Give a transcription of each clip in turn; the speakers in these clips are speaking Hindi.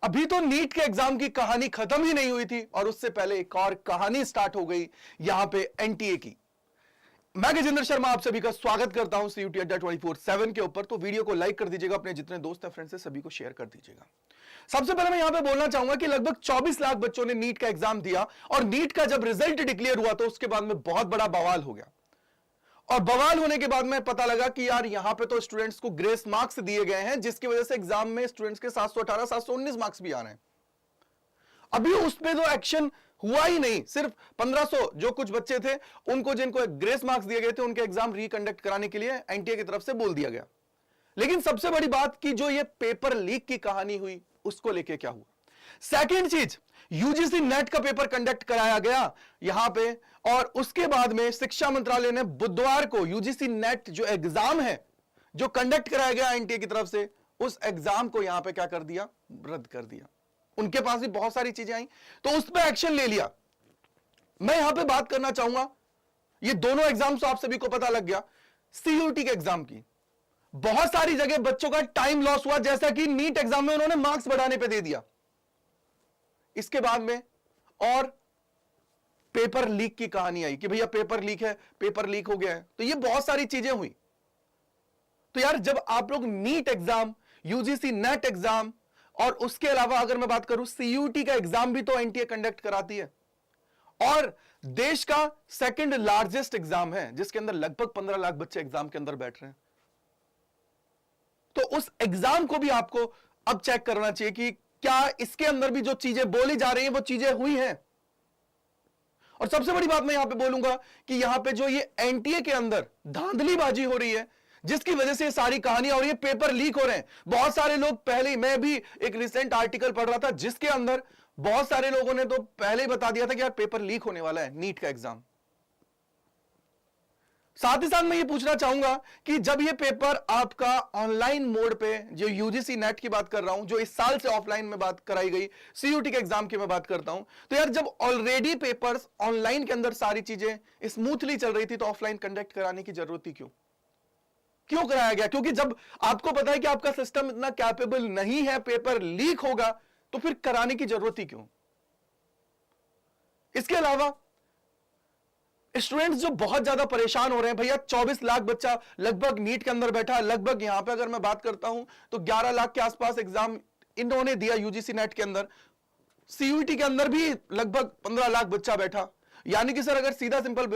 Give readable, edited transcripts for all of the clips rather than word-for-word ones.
अभी तो नीट के एग्जाम की कहानी खत्म ही नहीं हुई थी और उससे पहले एक और कहानी स्टार्ट हो गई यहां पे एनटीए की। मैं गजेंद्र शर्मा आप सभी का स्वागत करता हूं सीयूटी अड्डा 24/7 के ऊपर। तो वीडियो को लाइक कर दीजिएगा, अपने जितने दोस्त हैं फ्रेंड्स से सभी को शेयर कर दीजिएगा। सबसे पहले मैं यहां पे बोलना चाहूंगा कि लगभग 24 लाख बच्चों ने नीट का एग्जाम दिया और नीट का जब रिजल्ट डिक्लेयर हुआ तो उसके बाद में बहुत बड़ा बवाल हो गया। और बवाल होने के बाद में पता लगा कि यार यहां पे तो स्टूडेंट्स को ग्रेस मार्क्स दिए गए हैं, जिसकी वजह से एग्जाम में स्टूडेंट्स के 718 719 मार्क्स भी आ रहे हैं। अभी उस पे तो एक्शन हुआ ही नहीं, सिर्फ 1500 जो कुछ बच्चे थे उनको, जिनको ग्रेस मार्क्स दिए गए थे, उनके एग्जाम रिकंडक्ट कराने के लिए एनटीए की तरफ से बोल दिया गया। लेकिन सबसे बड़ी बात कि जो ये पेपर लीक की कहानी हुई उसको लेके क्या हुआ। सेकंड चीज, यूजीसी नेट का पेपर कंडक्ट कराया गया यहां पे, और उसके बाद में शिक्षा मंत्रालय ने बुधवार को यूजीसी नेट जो एग्जाम है जो कंडक्ट कराया गया एनटीए की तरफ से, उस एग्जाम को यहां पे क्या कर दिया, रद्द कर दिया। उनके पास भी बहुत सारी चीजें आई तो उस पर एक्शन ले लिया। मैं यहां पे बात करना चाहूंगा, ये दोनों एग्जाम्स आप सभी को पता लग गया, सीयूटी के एग्जाम की बहुत सारी जगह बच्चों का टाइम लॉस हुआ, जैसा कि नीट एग्जाम में उन्होंने मार्क्स बढ़ाने पे दे दिया। इसके बाद में और पेपर लीक की कहानी आई कि भैया पेपर लीक है, पेपर लीक हो गया है, तो ये बहुत सारी चीजें हुई। तो यार जब आप लोग NEET exam, UGC NET exam और उसके अलावा अगर मैं बात करूं सीयूटी का एग्जाम भी तो एनटीए कंडक्ट कराती है, और देश का सेकंड लार्जेस्ट एग्जाम है जिसके अंदर लगभग 15 लाख बच्चे एग्जाम के अंदर बैठ रहे हैं, तो उस एग्जाम को भी आपको अब चेक करना चाहिए कि क्या इसके अंदर भी जो चीजें बोली जा रही हैं वो चीजें हुई हैं। और सबसे बड़ी बात मैं यहां पे बोलूंगा कि यहां पे जो ये एनटीए के अंदर धांधलीबाजी हो रही है, जिसकी वजह से ये सारी कहानियां और ये पेपर लीक हो रहे हैं। बहुत सारे लोग पहले ही, मैं भी एक रिसेंट आर्टिकल पढ़ रहा था जिसके अंदर बहुत सारे लोगों ने तो पहले ही बता दिया था कि यार पेपर लीक होने वाला है नीट का एग्जाम। साथ ही साथ मैं ये पूछना चाहूंगा कि जब ये पेपर आपका ऑनलाइन मोड पे, जो यूजीसी नेट की बात कर रहा हूं, जो इस साल से ऑफलाइन में बात कराई गई, सीयूटी के एग्जाम की मैं बात करता हूं, तो यार जब ऑलरेडी पेपर्स ऑनलाइन के अंदर सारी चीजें स्मूथली चल रही थी तो ऑफलाइन कंडक्ट कराने की जरूरत थी क्यों कराया गया? क्योंकि जब आपको पता है कि आपका सिस्टम इतना कैपेबल नहीं है, पेपर लीक होगा, तो फिर कराने की जरूरत ही क्यों? इसके अलावा स्टूडेंट्स जो बहुत ज्यादा परेशान हो रहे हैं, भैया 24 लाख बच्चा लगभग नीट के अंदर बैठा, लगभग यहां पे अगर मैं बात करता हूं तो 11 लाख के आसपास एग्जाम इन्होंने दिया यूजीसी नेट के अंदर। सीयूटी के अंदर भी लगभग 15 लाख बच्चा बैठा, यानी कि सर अगर सीधा सिंपल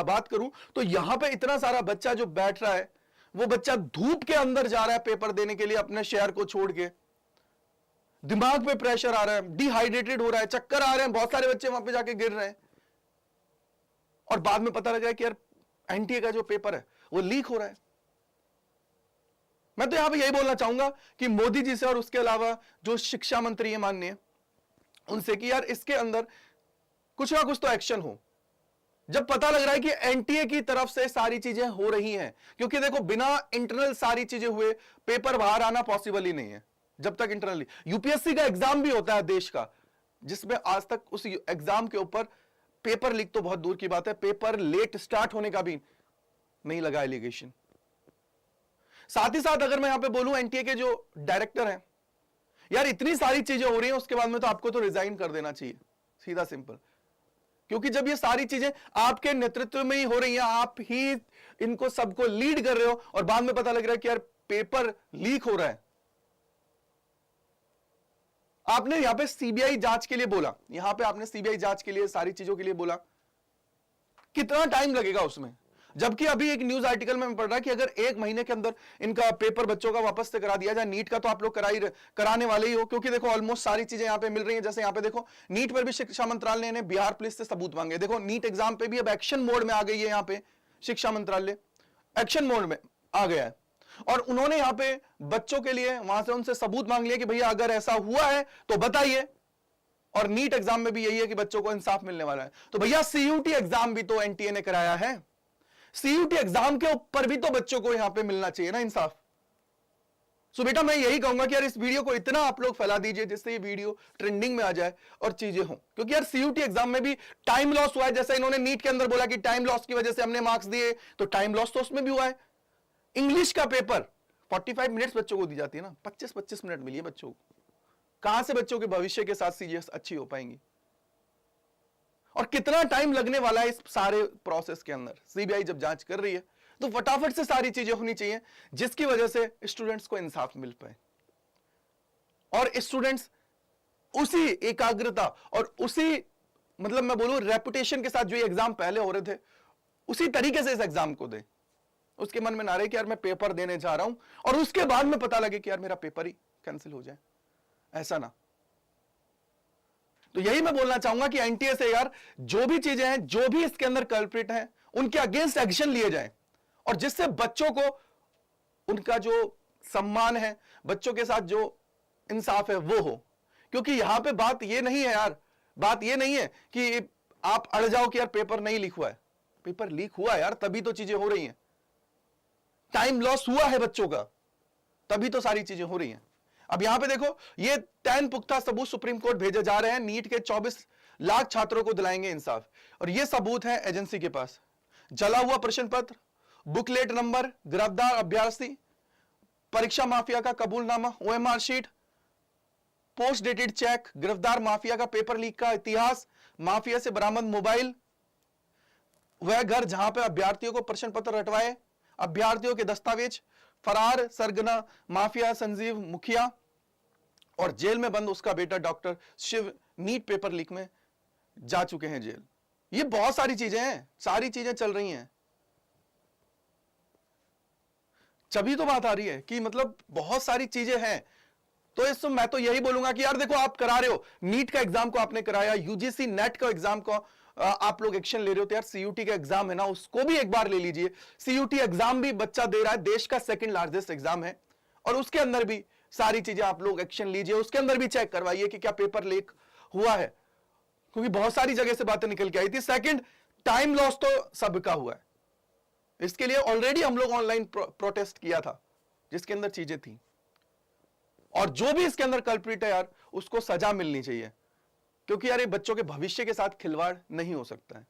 बात करूं तो यहां पे इतना सारा बच्चा जो बैठ रहा है, वो बच्चा धूप के अंदर जा रहा है पेपर देने के लिए अपने शहर को छोड़ के, दिमाग पे प्रेशर आ रहा है, डिहाइड्रेटेड हो रहा है, चक्कर आ रहे हैं, बहुत सारे बच्चे वहां पे जाके गिर रहे हैं, और बाद में पता लगा कि यार एनटीए का जो पेपर है वो लीक हो रहा है। मैं तो यहां पे यही बोलना चाहूंगा कि मोदी जी से और उसके अलावा जो शिक्षा मंत्री है माननीय, उनसे कि यार इसके अंदर कुछ ना कुछ तो एक्शन हो। जब पता लग रहा है कि एनटीए की तरफ से सारी चीजें हो रही हैं, क्योंकि देखो बिना इंटरनल सारी चीजें हुए पेपर बाहर आना पॉसिबल ही नहीं है। जब तक इंटरनली, यूपीएससी का एग्जाम भी होता है देश का, जिसमें आज तक उस एग्जाम के ऊपर पेपर लीक तो बहुत दूर की बात है, पेपर लेट स्टार्ट होने का भी नहीं लगा एलिगेशन। साथ ही साथ अगर मैं यहां पे बोलूं, एनटीए के जो डायरेक्टर हैं, यार इतनी सारी चीजें हो रही हैं, उसके बाद में तो आपको तो रिजाइन कर देना चाहिए, सीधा सिंपल। क्योंकि जब ये सारी चीजें आपके नेतृत्व में ही हो रही हैं, आप ही इनको सबको लीड कर रहे हो, और बाद में पता लग रहा है कि यार पेपर लीक हो रहा है। आपने यहां पे सीबीआई जांच के लिए बोला, यहां पे आपने सीबीआई जांच के लिए सारी चीजों के लिए बोला, कितना टाइम लगेगा उसमें? जबकि अभी एक न्यूज आर्टिकल में पढ़ रहा कि अगर 1 महीने के अंदर इनका पेपर बच्चों का वापस से करा दिया जाए, नीट का तो आप लोग कराने वाले ही हो, क्योंकि देखो ऑलमोस्ट सारी चीजें यहां पे मिल रही हैं। जैसे यहां पे देखो नीट पर भी शिक्षा मंत्रालय ने बिहार पुलिस से सबूत मांगे। देखो नीट एग्जाम पे भी अब एक्शन मोड में आ गई है, यहां पे शिक्षा मंत्रालय एक्शन मोड में आ गया है, और उन्होंने यहां पे बच्चों के लिए वहां से उनसे सबूत मांग लिया कि भैया अगर ऐसा हुआ है तो बताइए। और नीट एग्जाम में भी यही है कि बच्चों को इंसाफ मिलने वाला है। तो भैया सीयूटी एग्जाम भी तो एनटीए ने कराया है, सीयूटी एग्जाम के ऊपर भी तो बच्चों को यहां पे मिलना चाहिए ना इंसाफ। सो बेटा मैं यही कहूंगा कि यार इस वीडियो को इतना आप लोग फैला दीजिए जिससे ये वीडियो ट्रेंडिंग में आ जाए और चीजें हो, क्योंकि यार सीयूटी एग्जाम में भी टाइम लॉस हुआ है। जैसे इन्होंने नीट के अंदर बोला कि टाइम लॉस की वजह से हमने मार्क्स दिए, तो टाइम लॉस तो उसमें भी हुआ है। इंग्लिश का पेपर 45 मिनट्स बच्चों को दी जाती है ना, 25-25 मिनट मिली है बच्चों को। कहां से बच्चों के भविष्य के साथ चीजें अच्छी हो पाएंगी और कितना टाइम लगने वाला है इस सारे प्रोसेस के अंदर। सीबीआई जब जांच कर रही है तो फटाफट से सारी चीजें होनी चाहिए जिसकी वजह से स्टूडेंट्स को इंसाफ मिल पाए और स्टूडेंट्स उसी एकाग्रता और उसी मतलब मैं बोलूं रेपुटेशन के साथ जो ये एग्जाम पहले हो रहे थे उसी तरीके से इस एग्जाम को दे। उसके मन में ना रहे कि यार मैं पेपर देने जा रहा हूं और उसके बाद में पता लगे कि यार मेरा पेपर ही कैंसिल हो जाए, ऐसा ना। तो यही मैं बोलना चाहूंगा कि एनटीए से यार जो भी चीजें हैं, जो भी इसके अंदर कल्प्रिट हैं, उनके अगेंस्ट एक्शन लिए जाए और जिससे बच्चों को उनका जो सम्मान है, बच्चों के साथ जो इंसाफ है वो हो। क्योंकि यहां पे बात ये नहीं है यार, बात ये नहीं है कि आप अड़ जाओ कि यार पेपर नहीं लीक हुआ है। पेपर लीक हुआ है यार, तभी तो चीजें हो रही हैं। टाइम लॉस हुआ है बच्चों का, तभी तो सारी चीजें हो रही हैं। अब यहां पे देखो, ये 10 पुख्ता सबूत सुप्रीम कोर्ट भेजे जा रहे हैं। नीट के 24 लाख छात्रों को दिलाएंगे इंसाफ और ये सबूत है एजेंसी के पास। जला हुआ प्रश्न पत्र, बुकलेट नंबर, गिरफ्तार अभ्यर्थी, परीक्षा माफिया का कबूलनामा, OMR sheet, post dated cheque, गिरफ्तार माफिया का पेपर लीक का इतिहास, माफिया से बरामद मोबाइल, वह घर जहां पे अभ्यर्थियों को प्रश्न पत्र रटवाए, अभ्यर्थियों के दस्तावेज, फरार सरगना माफिया संजीव मुखिया और जेल में बंद उसका बेटा doctor Shiv NEET paper leak में जा चुके हैं जेल। ये बहुत सारी चीजें हैं, सारी चीजें चल रही हैं। तभी तो बात आ रही है कि मतलब बहुत सारी चीजें हैं। तो इस मैं तो यही बोलूंगा कि यार देखो, आप करा रहे हो नीट का एग्जाम को, आपने कराया यूजीसी नेट का एग्जाम को, आप लोग एक्शन ले रहे हो, तो यार सीयूटी का एग्जाम है ना, उसको भी एक बार ले लीजिए। सीयूटी एग्जाम भी बच्चा दे रहा है, देश का सेकंड लार्जेस्ट एग्जाम है और उसके अंदर भी सारी चीजें आप लोग एक्शन लीजिए। उसके अंदर भी चेक करवाइए कि क्या पेपर लीक हुआ है, क्योंकि बहुत सारी जगह से बातें निकल के आई थी। सेकंड, टाइम लॉस तो सबका हुआ है, इसके लिए ऑलरेडी हम लोग ऑनलाइन प्रोटेस्ट किया था जिसके अंदर चीजें थी। और जो भी इसके अंदर कल्प्रिट है यार, उसको सजा मिलनी चाहिए, क्योंकि यार ये बच्चों के भविष्य के साथ खिलवाड़ नहीं हो सकता है।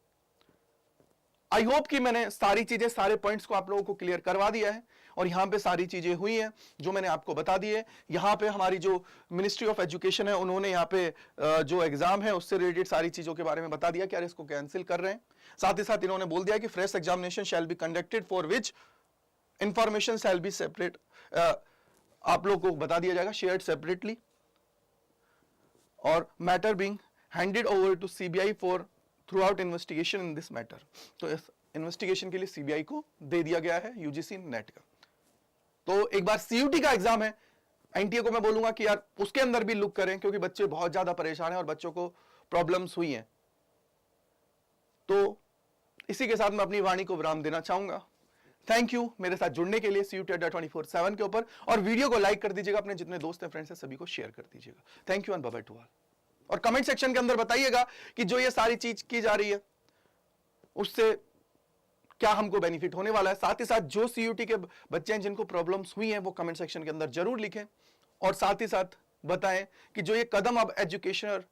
आई होप कि मैंने सारी चीजें, सारे पॉइंट्स को आप लोगों को क्लियर करवा दिया है और यहां पे सारी चीजें हुई हैं जो मैंने आपको बता दी है। यहां पे हमारी जो मिनिस्ट्री ऑफ एजुकेशन है, उन्होंने यहां पे जो एग्जाम है उससे रिलेटेड सारी चीजों के बारे में बता दिया कि यार इसको कैंसिल कर रहे हैं। साथ ही साथ इन्होंने बोल दिया कि fresh examination shall be conducted for which information shall be separate, आप लोग को बता दिया जाएगा, शेयर्ड सेपरेटली, और matter being handed over to CBI for throughout investigation in this matter. तो इस इन्वेस्टिगेशन के लिए सीबीआई को दे दिया गया है यूजीसी नेट का। तो एक बार सीयूटी का एग्जाम है, एनटीए को मैं बोलूंगा कि यार उसके अंदर भी लुक करें, क्योंकि बच्चे बहुत ज्यादा परेशान हैं और बच्चों को प्रॉब्लम्स हुई हैं। तो इसी के साथ मैं अपनी वाणी को विराम देना चाहूंगा। थैंक यू मेरे साथ जुड़ने के लिए सीयूटी अड्डा 24/7 के ऊपर, और वीडियो को लाइक कर दीजिएगा, अपने जितने दोस्त हैं, फ्रेंड्स हैं, सभी को शेयर कर दीजिएगा। Thank you and bye bye to all. और कमेंट सेक्शन के अंदर बताइएगा कि जो ये सारी चीज की जा रही है उससे क्या हमको बेनिफिट होने वाला है। साथ ही साथ जो सीयूटी के बच्चे हैं जिनको प्रॉब्लम्स हुई हैं वो कमेंट सेक्शन के अंदर जरूर लिखें, और साथ ही साथ बताएं कि जो ये कदम अब एजुकेशन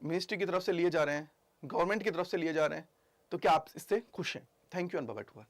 मिनिस्ट्री की तरफ से लिए जा रहे हैं, गवर्नमेंट की तरफ से लिए जा रहे हैं, तो क्या आप इससे खुश हैं। Thank you and bye bye to all.